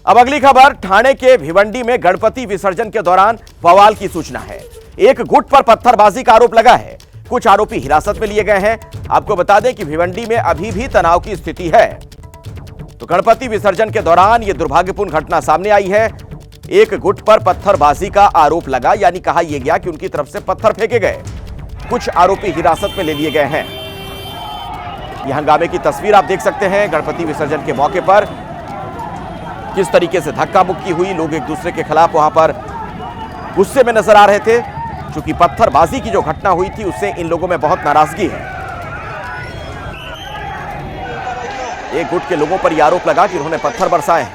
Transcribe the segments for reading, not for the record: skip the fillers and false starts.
अब अगली खबर ठाणे के भिवंडी में गणपति विसर्जन के दौरान बवाल की सूचना है। एक गुट पर पत्थरबाजी का आरोप लगा है। कुछ आरोपी हिरासत में लिए गए हैं। आपको बता दें कि भिवंडी में अभी भी तनाव की स्थिति है। तो गणपति विसर्जन के दौरान यह दुर्भाग्यपूर्ण घटना सामने आई है। एक गुट पर पत्थरबाजी का आरोप लगा, यानी कहा यह गया कि उनकी तरफ से पत्थर फेंके गए। कुछ आरोपी हिरासत में ले लिए गए हैं। यह हंगामे की तस्वीर आप देख सकते हैं। गणपति विसर्जन के मौके पर किस तरीके से धक्का मुक्की हुई, लोग एक दूसरे के खिलाफ वहां पर गुस्से में नजर आ रहे थे। क्योंकि पत्थरबाजी की जो घटना हुई थी उससे इन लोगों में बहुत नाराजगी है। एक गुट के लोगों पर यह आरोप लगा कि उन्होंने पत्थर बरसाए हैं।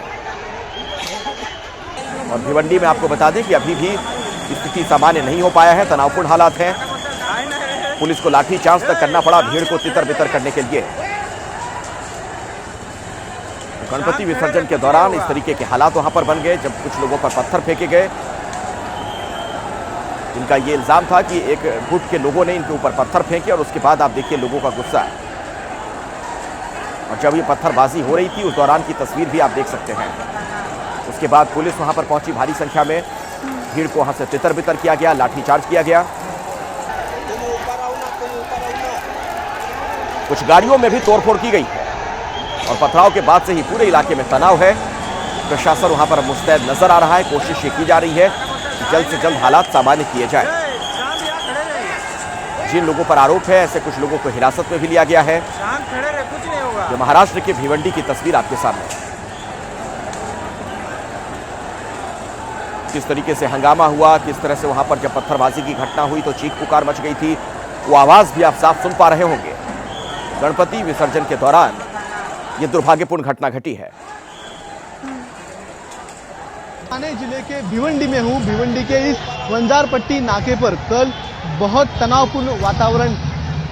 और भिवंडी में आपको बता दें कि अभी भी स्थिति सामान्य नहीं हो पाया है, तनावपूर्ण हालात हैं। पुलिस को लाठीचार्ज तक करना पड़ा भीड़ को तितर बितर करने के लिए। गणपति विसर्जन के दौरान इस तरीके के हालात वहां पर बन गए जब कुछ लोगों पर पत्थर फेंके गए। इनका यह इल्जाम था कि एक गुट के लोगों ने इनके ऊपर पत्थर फेंके और उसके बाद आप देखिए लोगों का गुस्सा। और जब ये पत्थरबाजी हो रही थी उस दौरान की तस्वीर भी आप देख सकते हैं। उसके बाद पुलिस वहां पर पहुंची, भारी संख्या में भीड़ को वहां से तितर बितर किया गया, लाठीचार्ज किया गया। कुछ गाड़ियों में भी तोड़फोड़ की गई है। और पथराव के बाद से ही पूरे इलाके में तनाव है। प्रशासन वहां पर मुस्तैद नजर आ रहा है। कोशिश ये की जा रही है कि जल्द से जल्द हालात सामान्य किए जाए। जिन लोगों पर आरोप है ऐसे कुछ लोगों को हिरासत में भी लिया गया है। जो महाराष्ट्र के भिवंडी की तस्वीर आपके सामने। किस तरीके से हंगामा हुआ, किस तरह से वहां पर जब पत्थरबाजी की घटना हुई तो चीख पुकार मच गई थी। वो आवाज भी आप साफ सुन पा रहे होंगे। गणपति विसर्जन के दौरान यह दुर्भाग्यपूर्ण घटना घटी है। ठाणे जिले के भिवंडी में हूं। भिवंडी के इस वंजारपट्टी नाके पर कल बहुत तनावपूर्ण वातावरण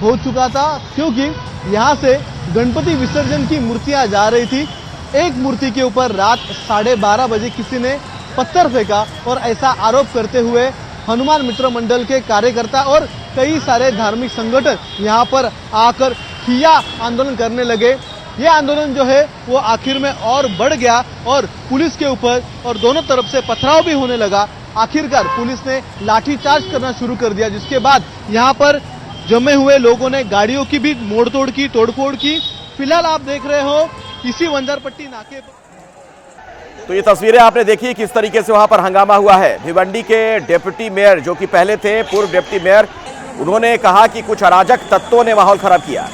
हो चुका था, क्योंकि यहां से गणपति विसर्जन की मूर्तियां जा रही थी। एक मूर्ति के ऊपर रात 12:30 बजे किसी ने पत्थर फेंका और ऐसा आरोप करते हुए हनुमान मित्र मंडल के कार्यकर्ता और कई सारे धार्मिक संगठन यहां पर आकर ठिया आंदोलन करने लगे। ये आंदोलन जो है वो आखिर में और बढ़ गया और पुलिस के ऊपर और दोनों तरफ से पथराव भी होने लगा। आखिरकार पुलिस ने लाठीचार्ज करना शुरू कर दिया, जिसके बाद यहाँ पर जमे हुए लोगों ने गाड़ियों की भी मोड़तोड़ की, तोड़फोड़ की। फिलहाल आप देख रहे हो इसी वंजारपट्टी नाके पर। तो ये तस्वीरें आपने देखी किस तरीके से वहां पर हंगामा हुआ है। भिवंडी के डिप्टी मेयर जो कि पहले थे पूर्व डिप्टी मेयर, उन्होंने कहा कि कुछ अराजक तत्वों ने माहौल खराब किया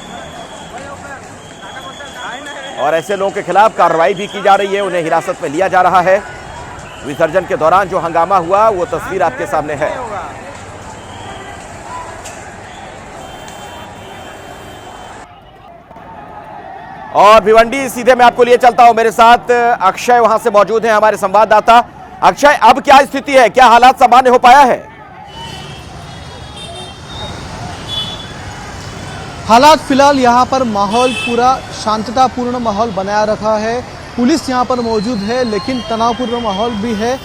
और ऐसे लोगों के खिलाफ कार्रवाई भी की जा रही है। उन्हें हिरासत में लिया जा रहा है। विसर्जन के दौरान जो हंगामा हुआ वो तस्वीर आपके सामने है। और भिवंडी सीधे मैं आपको लिए चलता हूं। मेरे साथ अक्षय वहां से मौजूद है, हमारे संवाददाता। अक्षय, अब क्या स्थिति है, क्या हालात सामान्य हो पाया है? हालात फिलहाल यहाँ पर माहौल पूरा शांततापूर्ण माहौल बनाया रखा है। पुलिस यहाँ पर मौजूद है, लेकिन तनावपूर्ण माहौल भी है।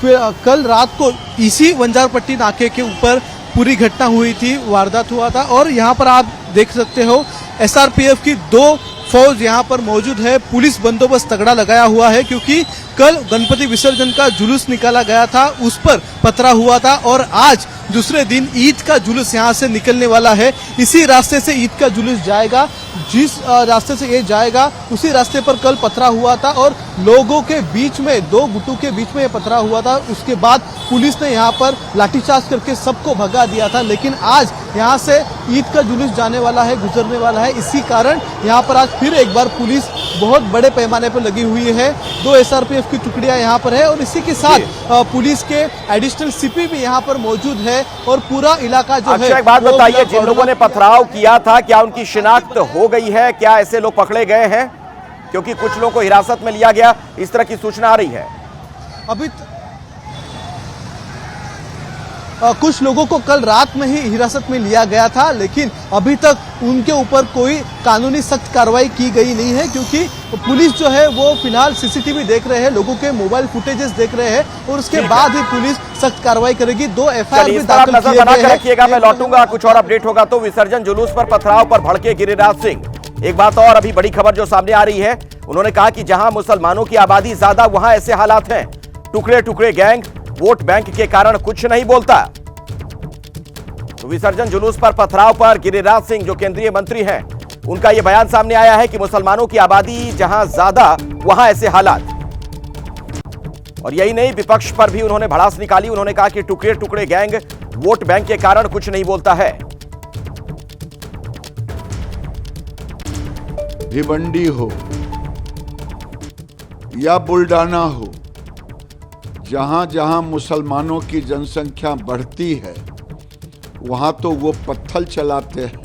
फिर कल रात को इसी वंजारपट्टी नाके के ऊपर पूरी घटना हुई थी, वारदात हुआ था। और यहाँ पर आप देख सकते हो SRPF की 2 फौज यहाँ पर मौजूद है। पुलिस बंदोबस्त तगड़ा लगाया हुआ है, क्योंकि कल गणपति विसर्जन का जुलूस निकाला गया था, उस पर पथरा हुआ था। और आज दूसरे दिन ईद का जुलूस यहाँ से निकलने वाला है। इसी रास्ते से ईद का जुलूस जाएगा। जिस रास्ते से ये जाएगा उसी रास्ते पर कल पथरा हुआ था और लोगों के बीच में, 2 गुटों के बीच में ये पथरा हुआ था। उसके बाद पुलिस ने यहाँ पर लाठीचार्ज करके सबको भगा दिया था। लेकिन आज यहाँ से ईद का जुलूस जाने वाला है, गुजरने वाला है। इसी कारण यहाँ पर आज फिर एक बार पुलिस बहुत बड़े पैमाने पर लगी हुई है। 2 SRPF की टुकड़ियां यहाँ पर है और इसी के साथ पुलिस के एडिशनल CP भी यहाँ पर मौजूद है और पूरा इलाका जो है। एक बात बताइए, जिन लोगों ने पथराव किया था क्या उनकी शिनाख्त हो गई है? क्या ऐसे लोग पकड़े गए हैं? क्योंकि कुछ लोगों को हिरासत में लिया गया, इस तरह की सूचना आ रही है। अभी कुछ लोगों को कल रात में ही हिरासत में लिया गया था, लेकिन अभी तक उनके ऊपर कोई कानूनी सख्त कार्रवाई की गई नहीं है, क्योंकि पुलिस जो है वो फिलहाल CCTV देख रहे हैं, लोगों के मोबाइल फुटेजेस देख रहे हैं और उसके बाद ही पुलिस सख्त कार्रवाई करेगी। 2 FIR भी दाखिल किए गए हैं। रखिएगा, मैं लौटूंगा, कुछ और अपडेट होगा तो। विसर्जन जुलूस पर पथराव पर भड़के गिरिराज सिंह, एक बात और, अभी बड़ी खबर जो सामने आ रही है, उन्होंने कहा कि जहां मुसलमानों की आबादी ज्यादा वहां ऐसे हालात हैं। टुकड़े टुकड़े गैंग वोट बैंक के कारण कुछ नहीं बोलता। तो विसर्जन जुलूस पर पथराव पर गिरिराज सिंह जो केंद्रीय मंत्री हैं, उनका यह बयान सामने आया है कि मुसलमानों की आबादी जहां ज्यादा वहां ऐसे हालात। और यही नहीं, विपक्ष पर भी उन्होंने भड़ास निकाली। उन्होंने कहा कि टुकड़े टुकड़े गैंग वोट बैंक के कारण कुछ नहीं बोलता है। भिवंडी हो या बुल्डाना हो, जहां जहां मुसलमानों की जनसंख्या बढ़ती है वहां तो वो पत्थर चलाते हैं,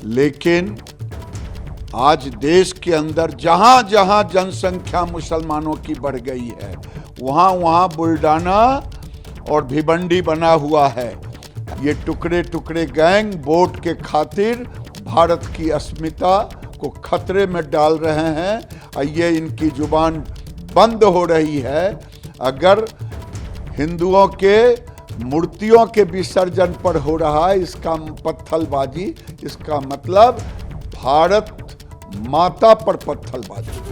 लेकिन आज देश के अंदर जहां जहां जनसंख्या मुसलमानों की बढ़ गई है वहां वहां बुल्डाना और भिवंडी बना हुआ है। ये टुकड़े टुकड़े गैंग वोट के खातिर भारत की अस्मिता को खतरे में डाल रहे हैं और ये इनकी जुबान बंद हो रही है। अगर हिंदुओं के मूर्तियों के विसर्जन पर हो रहा है इसका पत्थरबाजी, इसका मतलब भारत माता पर पत्थरबाजी।